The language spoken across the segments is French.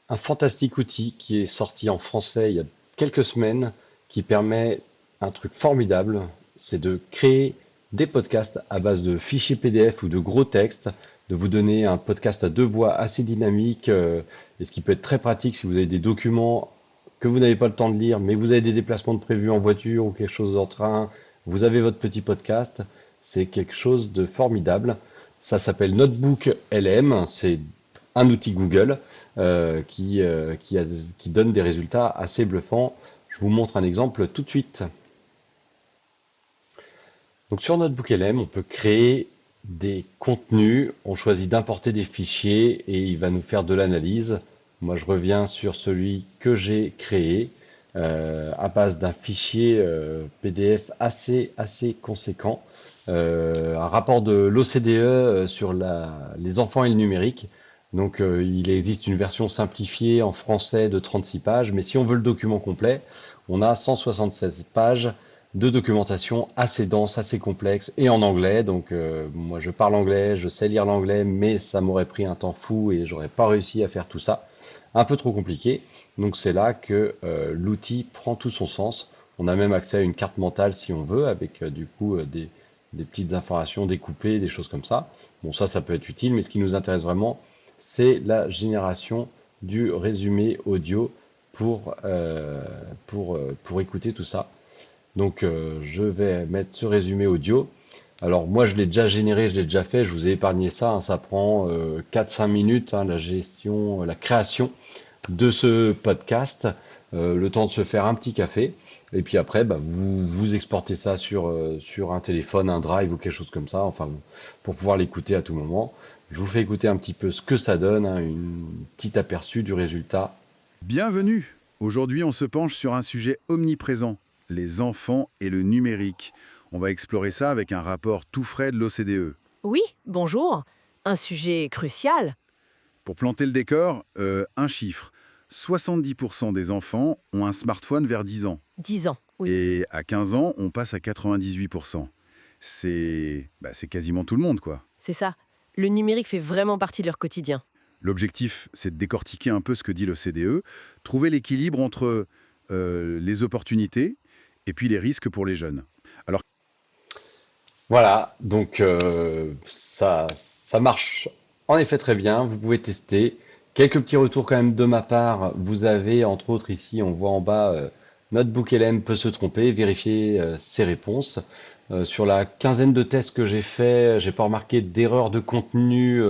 un fantastique outil qui est sorti en français il y a quelques semaines, qui permet un truc formidable, c'est de créer des podcasts à base de fichiers PDF ou de gros textes, de vous donner un podcast à deux voix assez dynamique, et ce qui peut être très pratique si vous avez des documents que vous n'avez pas le temps de lire, mais vous avez des déplacements de prévus en voiture ou quelque chose en train, vous avez votre petit podcast, c'est quelque chose de formidable. Ça s'appelle Notebook LM, c'est un outil Google qui donne des résultats assez bluffants. Je vous montre un exemple tout de suite. Donc sur Notebook LM, on peut créer des contenus. On choisit d'importer des fichiers et il va nous faire de l'analyse. Moi, je reviens sur celui que j'ai créé à base d'un fichier PDF assez conséquent. Un rapport de l'OCDE sur les enfants et le numérique. Donc, il existe une version simplifiée en français de 36 pages, mais si on veut le document complet, on a 176 pages de documentation assez dense, assez complexe et en anglais. Donc moi je parle anglais, je sais lire l'anglais, mais ça m'aurait pris un temps fou et j'aurais pas réussi à faire tout ça. Un peu trop compliqué. Donc c'est là que l'outil prend tout son sens. On a même accès à une carte mentale si on veut, avec des petites informations découpées, des choses comme ça. Bon ça peut être utile, mais ce qui nous intéresse vraiment, c'est la génération du résumé audio pour écouter tout ça. Donc je vais mettre ce résumé audio. Alors moi je l'ai déjà généré, je l'ai déjà fait, je vous ai épargné ça, hein, ça prend 4-5 minutes, hein, la gestion, la création de ce podcast, le temps de se faire un petit café, et puis après bah, vous exportez ça sur un téléphone, un drive ou quelque chose comme ça, enfin pour pouvoir l'écouter à tout moment. Je vous fais écouter un petit peu ce que ça donne, hein, une petite aperçu du résultat. Bienvenue. Aujourd'hui, on se penche sur un sujet omniprésent, les enfants et le numérique. On va explorer ça avec un rapport tout frais de l'OCDE. Oui, bonjour. Un sujet crucial. Pour planter le décor, un chiffre. 70% des enfants ont un smartphone vers 10 ans. 10 ans, oui, Et à 15 ans, on passe à 98%. C'est quasiment tout le monde, quoi. c'est ça. Le numérique fait vraiment partie de leur quotidien. L'objectif, c'est de décortiquer un peu ce que dit l'OCDE, trouver l'équilibre entre les opportunités et puis les risques pour les jeunes. Alors, Voilà, donc ça marche en effet très bien. Vous pouvez tester. Quelques petits retours quand même de ma part. Vous avez entre autres ici, on voit en bas, Notebook LM peut se tromper, vérifier ses réponses. Sur la quinzaine de tests que j'ai fait, j'ai pas remarqué d'erreurs de contenu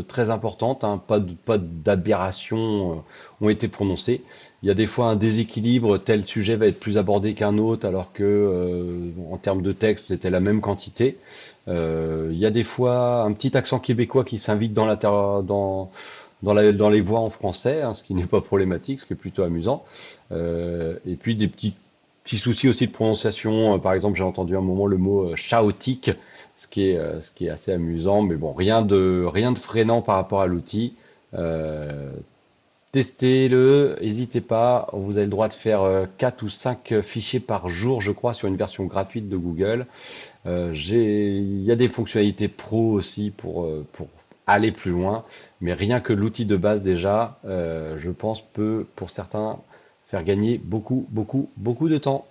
très importantes, hein, pas d'aberrations ont été prononcées. Il y a des fois un déséquilibre, tel sujet va être plus abordé qu'un autre, alors que en termes de texte, c'était la même quantité. Il y a des fois un petit accent québécois qui s'invite dans les voix en français, hein, ce qui n'est pas problématique, ce qui est plutôt amusant. Et puis des petits soucis aussi de prononciation. Par exemple, j'ai entendu un moment le mot chaotique, ce qui est assez amusant, mais bon, rien de freinant par rapport à l'outil. Euh, Testez-le, n'hésitez pas. Vous avez le droit de faire 4 ou 5 fichiers par jour, je crois, sur une version gratuite de Google. Il y a des fonctionnalités pro aussi pour aller plus loin, mais rien que l'outil de base déjà, je pense, peut pour certains faire gagner beaucoup de temps.